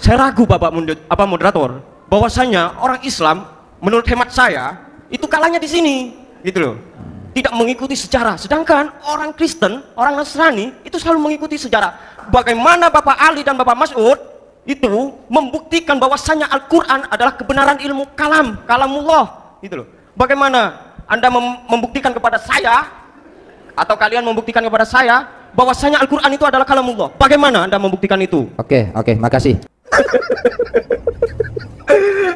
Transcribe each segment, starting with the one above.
Saya ragu Bapak moderator, bahwasanya orang Islam menurut hemat saya itu kalahnya di sini, gitu loh. Tidak mengikuti sejarah, sedangkan orang Kristen, orang Nasrani itu selalu mengikuti sejarah. Bagaimana Bapak Ali dan Bapak Mas'ud itu membuktikan bahwasanya Al-Quran adalah kebenaran ilmu kalamullah, gitu loh. Bagaimana Anda membuktikan kepada saya atau kalian membuktikan kepada saya bahwasanya Al-Quran itu adalah kalamullah? Bagaimana Anda membuktikan itu? Oke, makasih.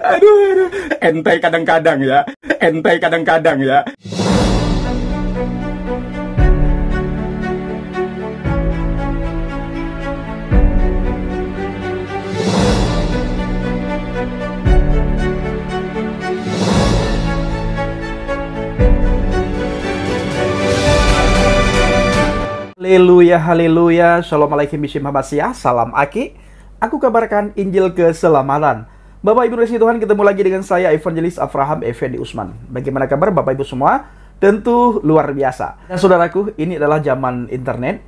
Aduh, entai kadang-kadang ya. Haleluya, haleluya, shalom alaikum bismillahirrahmanirrahim, salam aki. Aku kabarkan Injil keselamatan. Bapak Ibu Kasih Tuhan, ketemu lagi dengan saya Evangelis Avraham Effendi Usman. Bagaimana kabar Bapak Ibu semua? Tentu luar biasa. Dan saudaraku, ini adalah zaman internet.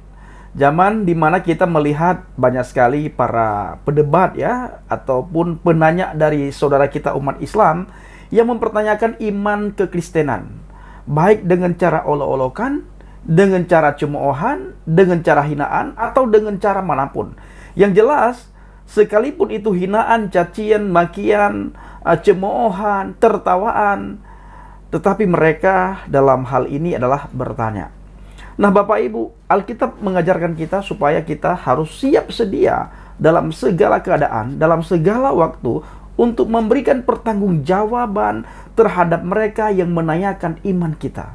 Zaman dimana kita melihat banyak sekali para pedebat ya, ataupun penanya dari saudara kita umat Islam yang mempertanyakan iman kekristenan. Baik dengan cara olok-olokan, dengan cara cemoohan, dengan cara hinaan, atau dengan cara manapun. Yang jelas, sekalipun itu hinaan, cacian, makian, cemoohan, tertawaan, tetapi mereka dalam hal ini adalah bertanya. Nah Bapak Ibu, Alkitab mengajarkan kita supaya kita harus siap sedia dalam segala keadaan, dalam segala waktu, untuk memberikan pertanggungjawaban terhadap mereka yang menanyakan iman kita.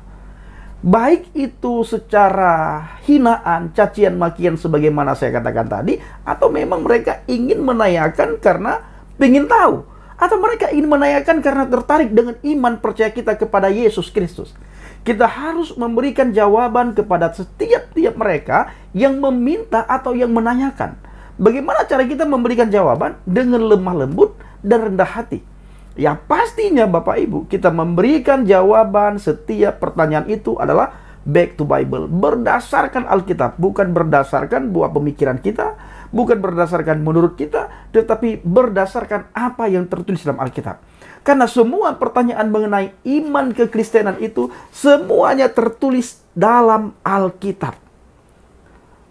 Baik itu secara hinaan, cacian, makian sebagaimana saya katakan tadi, atau memang mereka ingin menanyakan karena ingin tahu, atau mereka ingin menanyakan karena tertarik dengan iman percaya kita kepada Yesus Kristus. Kita harus memberikan jawaban kepada setiap mereka yang meminta atau yang menanyakan. Bagaimana cara kita memberikan jawaban? Dengan lemah lembut dan rendah hati. Ya pastinya Bapak Ibu, kita memberikan jawaban setiap pertanyaan itu adalah back to Bible, berdasarkan Alkitab, bukan berdasarkan buah pemikiran kita, bukan berdasarkan menurut kita, tetapi berdasarkan apa yang tertulis dalam Alkitab. Karena semua pertanyaan mengenai iman kekristenan itu semuanya tertulis dalam Alkitab.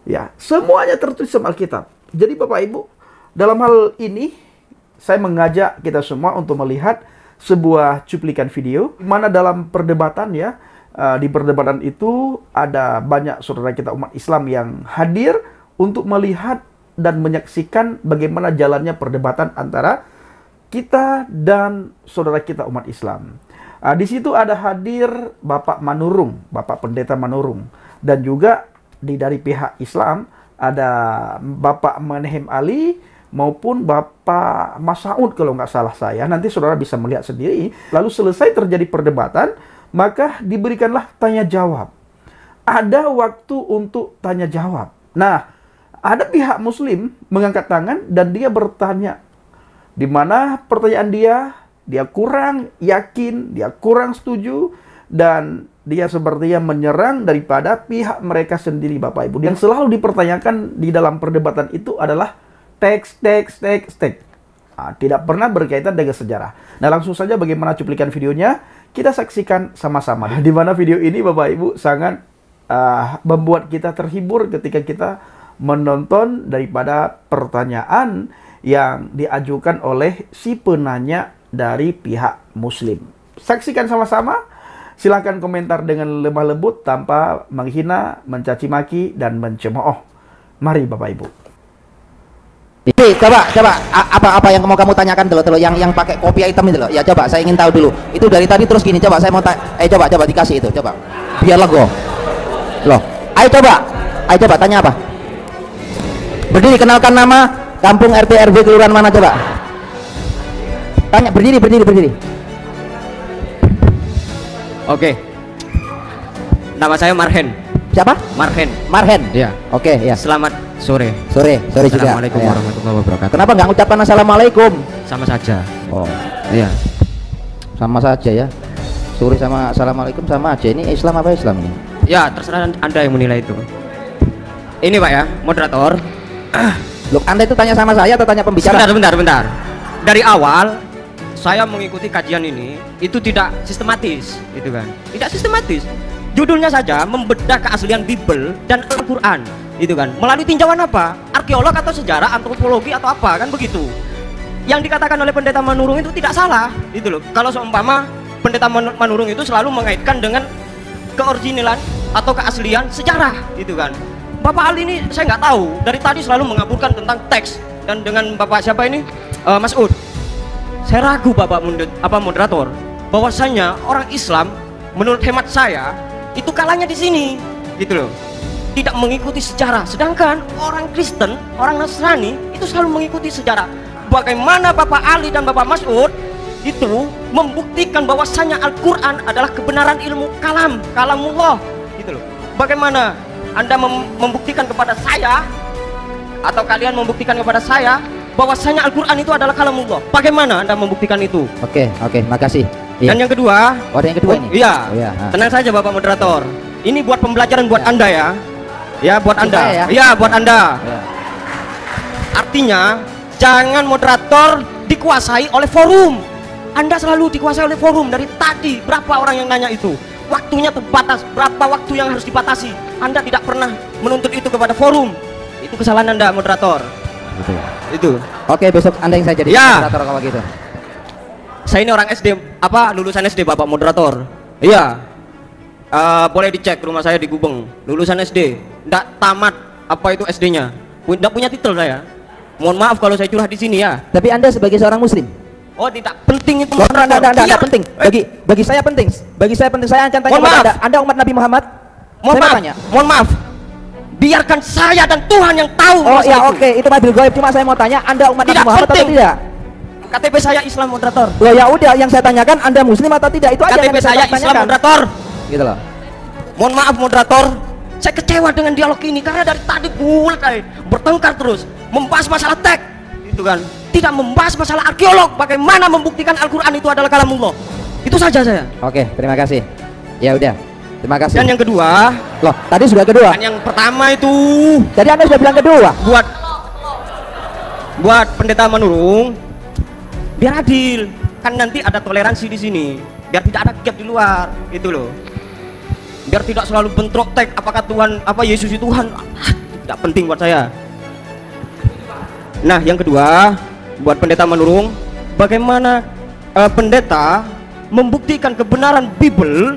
Ya, semuanya tertulis dalam Alkitab. Jadi Bapak Ibu, dalam hal ini saya mengajak kita semua untuk melihat sebuah cuplikan video di mana dalam perdebatan ya, di perdebatan itu ada banyak saudara kita umat Islam yang hadir untuk melihat dan menyaksikan bagaimana jalannya perdebatan antara kita dan saudara kita umat Islam. Di situ ada hadir Bapak Manurung, Bapak Pendeta Manurung, dan juga dari pihak Islam ada Bapak Menehem Ali maupun Bapak Masaud kalau nggak salah saya. Nanti saudara bisa melihat sendiri. Lalu selesai terjadi perdebatan, maka diberikanlah tanya jawab. Ada waktu untuk tanya jawab. Nah, ada pihak Muslim mengangkat tangan dan dia bertanya, di mana pertanyaan dia kurang yakin, dia kurang setuju, dan dia sepertinya menyerang daripada pihak mereka sendiri Bapak Ibu. Yang selalu dipertanyakan di dalam perdebatan itu adalah teks. Tidak pernah berkaitan dengan sejarah. Nah, langsung saja bagaimana cuplikan videonya, kita saksikan sama-sama. Di mana video ini Bapak Ibu sangat membuat kita terhibur ketika kita menonton daripada pertanyaan yang diajukan oleh si penanya dari pihak Muslim. Saksikan sama-sama. Silahkan komentar dengan lemah lembut tanpa menghina, mencaci maki, dan mencemooh. Mari Bapak Ibu. Coba apa yang mau kamu tanyakan dulu yang pakai kopiah hitam itu loh. Ya coba saya ingin tahu dulu. Itu dari tadi terus gini, coba saya mau coba dikasih itu, coba. Biar lega. Loh. Ayo coba tanya apa? Berdiri, kenalkan nama, kampung, RT, RW, kelurahan mana coba. Tanya, berdiri. Oke. Nama saya Marhen. Siapa? Marhen. Ya. Oke, ya. Selamat sore. Sore juga. Assalamualaikum warahmatullahi wabarakatuh. Kenapa nggak ucapkan assalamualaikum? Sama saja. Oh, Iya. sama saja ya. Sore sama assalamualaikum sama aja. Ini Islam apa Islam ini? Ya, terserah Anda yang menilai itu. Ini Pak ya, moderator. Loh, Anda itu tanya sama saya atau tanya pembicara? Bentar. Dari awal saya mengikuti kajian ini itu tidak sistematis, gitu kan? Tidak sistematis. Judulnya saja membedah keaslian Bible dan Al-Quran, gitu kan? Melalui tinjauan apa? Arkeolog atau sejarah, antropologi atau apa, kan begitu? Yang dikatakan oleh Pendeta Manurung itu tidak salah, gitu loh. Kalau seumpama Pendeta Manurung itu selalu mengaitkan dengan keoriginalan atau keaslian sejarah, gitu kan? Bapak Ali ini saya nggak tahu, dari tadi selalu mengaburkan tentang teks, dan dengan Bapak siapa ini, Mas Ud, saya ragu Bapak moderator, bahwasanya orang Islam menurut hemat saya itu kalahnya di sini, gitu loh, tidak mengikuti sejarah, sedangkan orang Kristen, orang Nasrani itu selalu mengikuti sejarah. Bagaimana Bapak Ali dan Bapak Mas'ud itu membuktikan bahwasanya Al-Quran adalah kebenaran ilmu kalamullah, gitu loh. Bagaimana Anda membuktikan kepada saya, atau kalian membuktikan kepada saya bahwasanya Al-Quran itu adalah kalamullah? Bagaimana Anda membuktikan itu? Oke, makasih. Iya. Dan yang kedua, yang kedua ini? Iya, tenang saja Bapak moderator. Ini buat pembelajaran buat Anda ya. Ya, buat Anda. Ya? Iya, buat Anda. Ya. Artinya, jangan moderator dikuasai oleh forum. Anda selalu dikuasai oleh forum dari tadi. Berapa orang yang nanya itu? Waktunya terbatas. Berapa waktu yang harus dibatasi? Anda tidak pernah menuntut itu kepada forum. Itu kesalahan Anda, moderator. Gitu. Itu. Oke, besok Anda yang saya jadi moderator kalau gitu. Saya ini orang SD, lulusan SD Bapak moderator. Iya. Boleh dicek rumah saya di Gubeng. Lulusan SD. Nggak tamat apa itu SD-nya. Nggak punya titel saya. Mohon maaf kalau saya curhat di sini ya. Tapi Anda sebagai seorang muslim? Oh, tidak penting itu. Tidak penting. Bagi saya penting. Bagi saya penting. Saya akan tanya kepada Anda umat Nabi Muhammad. Mohon maaf. Biarkan saya dan Tuhan yang tahu. Oh iya, oke, itu mabil gaib. Cuma saya mau tanya, Anda umat Nabi Muhammad atau tidak? KTP saya Islam, moderator. Loh ya udah, yang saya tanyakan Anda muslim atau tidak, itu aja KTP yang saya Islam, moderator. Gitu loh. Mohon maaf moderator, saya kecewa dengan dialog ini karena dari tadi bertengkar terus, membahas masalah teks, gitu kan? Tidak membahas masalah arkeolog, bagaimana membuktikan Al-Quran itu adalah kalamullah. Itu saja saya. Oke, terima kasih. Ya udah, terima kasih. Dan yang kedua, loh, tadi sudah kedua. Dan yang pertama itu. Jadi Anda sudah bilang kedua. Buat Pendeta Manurung, biar adil, kan nanti ada toleransi di sini, biar tidak ada gap di luar, gitu loh. Biar tidak selalu bentrok teks, apakah Tuhan, apa Yesus itu Tuhan, tidak penting buat saya. Nah, yang kedua, buat Pendeta Manurung, bagaimana pendeta membuktikan kebenaran Bible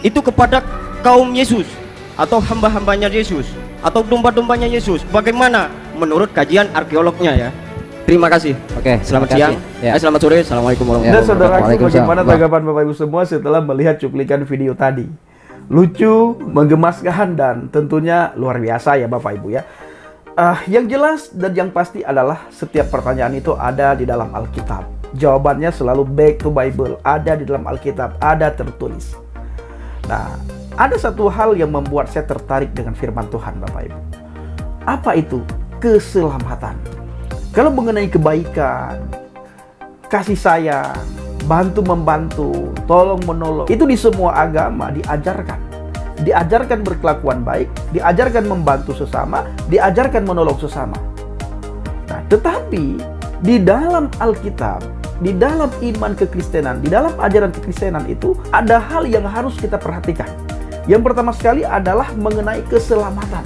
itu kepada kaum Yesus atau hamba-hambanya Yesus atau domba-dombanya Yesus? Bagaimana menurut kajian arkeolognya ya? Terima kasih. Oke, selamat siang. Ya. Selamat sore. Assalamualaikum warahmatullahi wabarakatuh. Dan saudaraku, bagaimana Waalaikumsalam. tanggapan Bapak Ibu semua setelah melihat cuplikan video tadi? Lucu, menggemaskan, dan tentunya luar biasa ya Bapak Ibu ya. Yang jelas dan yang pasti adalah setiap pertanyaan itu ada di dalam Alkitab. Jawabannya selalu back to Bible, ada di dalam Alkitab, ada tertulis. Nah, ada satu hal yang membuat saya tertarik dengan firman Tuhan Bapak Ibu. Apa itu? Keselamatan. Kalau mengenai kebaikan, kasih sayang, bantu-membantu, tolong-menolong, itu di semua agama diajarkan. Diajarkan berkelakuan baik, diajarkan membantu sesama, diajarkan menolong sesama. Nah, tetapi di dalam Alkitab, di dalam iman kekristenan, di dalam ajaran kekristenan itu ada hal yang harus kita perhatikan. Yang pertama sekali adalah mengenai keselamatan.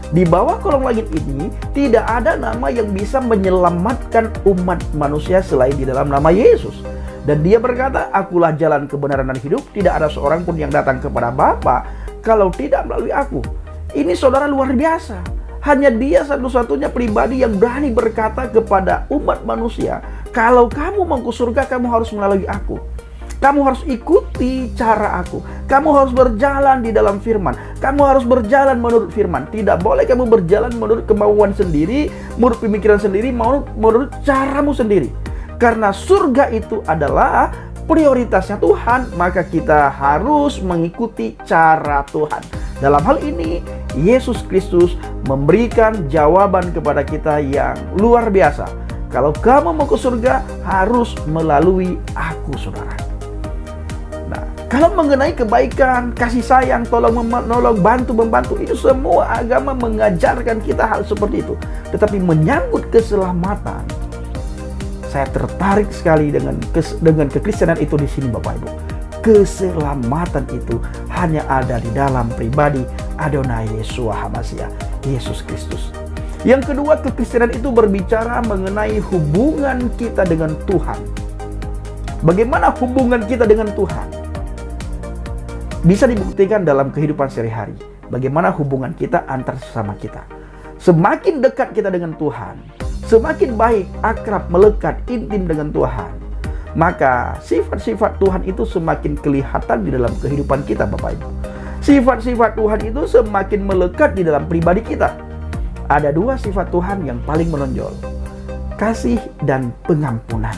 Di bawah kolong langit ini tidak ada nama yang bisa menyelamatkan umat manusia selain di dalam nama Yesus. Dan dia berkata, akulah jalan kebenaran dan hidup, tidak ada seorang pun yang datang kepada Bapa kalau tidak melalui aku. Ini saudara luar biasa. Hanya dia satu-satunya pribadi yang berani berkata kepada umat manusia, kalau kamu mau ke surga, kamu harus melalui aku. Kamu harus ikuti cara aku. Kamu harus berjalan di dalam firman. Kamu harus berjalan menurut firman. Tidak boleh kamu berjalan menurut kemauan sendiri, menurut pemikiran sendiri, menurut caramu sendiri. Karena surga itu adalah prioritasnya Tuhan, maka kita harus mengikuti cara Tuhan. Dalam hal ini, Yesus Kristus memberikan jawaban kepada kita yang luar biasa. Kalau kamu mau ke surga, harus melalui aku, saudara. Nah, Kalau mengenai kebaikan, kasih sayang, tolong menolong, bantu-membantu, itu semua agama mengajarkan kita hal seperti itu. Tetapi menyangkut keselamatan, saya tertarik sekali dengan kekristenan itu di sini, Bapak Ibu. Keselamatan itu hanya ada di dalam pribadi Adonai Yeshua HaMashiach, Yesus Kristus. Yang kedua, kekristenan itu berbicara mengenai hubungan kita dengan Tuhan. Bagaimana hubungan kita dengan Tuhan? Bisa dibuktikan dalam kehidupan sehari-hari. Bagaimana hubungan kita antar sesama kita. Semakin dekat kita dengan Tuhan, semakin baik, akrab, melekat, intim dengan Tuhan, maka sifat-sifat Tuhan itu semakin kelihatan di dalam kehidupan kita, Bapak Ibu. Sifat-sifat Tuhan itu semakin melekat di dalam pribadi kita. Ada dua sifat Tuhan yang paling menonjol, kasih dan pengampunan.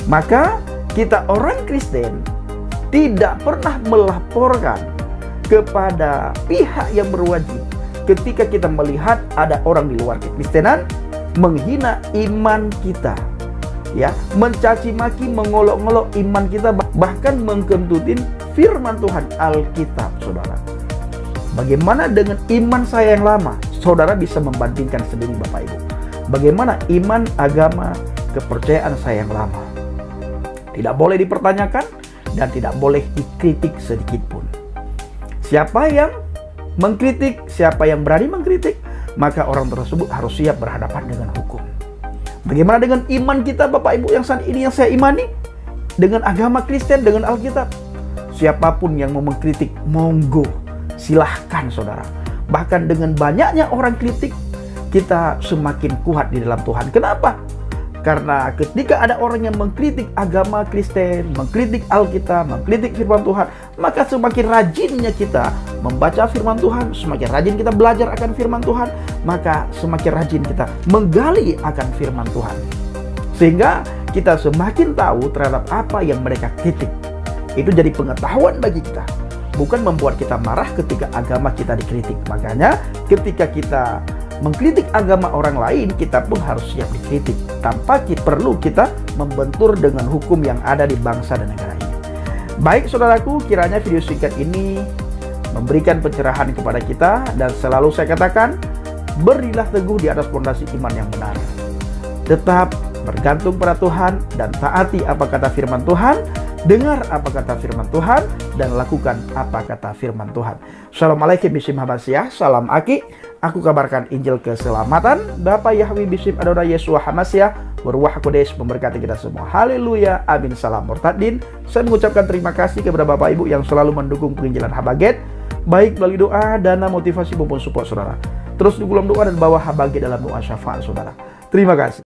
Maka kita orang Kristen tidak pernah melaporkan kepada pihak yang berwajib ketika kita melihat ada orang di luar kekristenan menghina iman kita, ya, mencaci maki, mengolok-olok iman kita, bahkan mengkentutin firman Tuhan Alkitab, saudara. Bagaimana dengan iman saya yang lama? Saudara bisa membandingkan sendiri, Bapak Ibu. Bagaimana iman, agama, kepercayaan saya yang lama? Tidak boleh dipertanyakan dan tidak boleh dikritik sedikit pun. Siapa yang mengkritik, siapa yang berani mengkritik, maka orang tersebut harus siap berhadapan dengan hukum. Bagaimana dengan iman kita, Bapak Ibu, yang saat ini yang saya imani? Dengan agama Kristen, dengan Alkitab. Siapapun yang mau mengkritik, monggo, silahkan, saudara. Bahkan dengan banyaknya orang kritik, kita semakin kuat di dalam Tuhan. Kenapa? Karena ketika ada orang yang mengkritik agama Kristen, mengkritik Alkitab, mengkritik firman Tuhan, maka semakin rajinnya kita membaca firman Tuhan, semakin rajin kita belajar akan firman Tuhan, maka semakin rajin kita menggali akan firman Tuhan. Sehingga kita semakin tahu terhadap apa yang mereka kritik. Itu jadi pengetahuan bagi kita, bukan membuat kita marah ketika agama kita dikritik. Makanya ketika kita mengkritik agama orang lain, kita pun harus siap dikritik tanpa perlu kita membentur dengan hukum yang ada di bangsa dan negara ini. Baik, saudaraku, kiranya video singkat ini memberikan pencerahan kepada kita, dan selalu saya katakan, berilah teguh di atas fondasi iman yang benar. Tetap bergantung pada Tuhan dan taati apa kata firman Tuhan, dengar apa kata firman Tuhan, dan lakukan apa kata firman Tuhan. Assalamualaikum warahmatullahi wabarakatuh. Salam Aki. Aku kabarkan Injil keselamatan. Bapa Yahweh Bisim Adonai Yeshua HaMashiach, Berwah Kodes memberkati kita semua. Haleluya. Amin. Salam Murtadin. Saya mengucapkan terima kasih kepada Bapak Ibu yang selalu mendukung penginjilan Habaget, baik melalui doa, dana, motivasi maupun support saudara. Terus di kolom doa dan bawa Habaget dalam doa syafaat saudara. Terima kasih.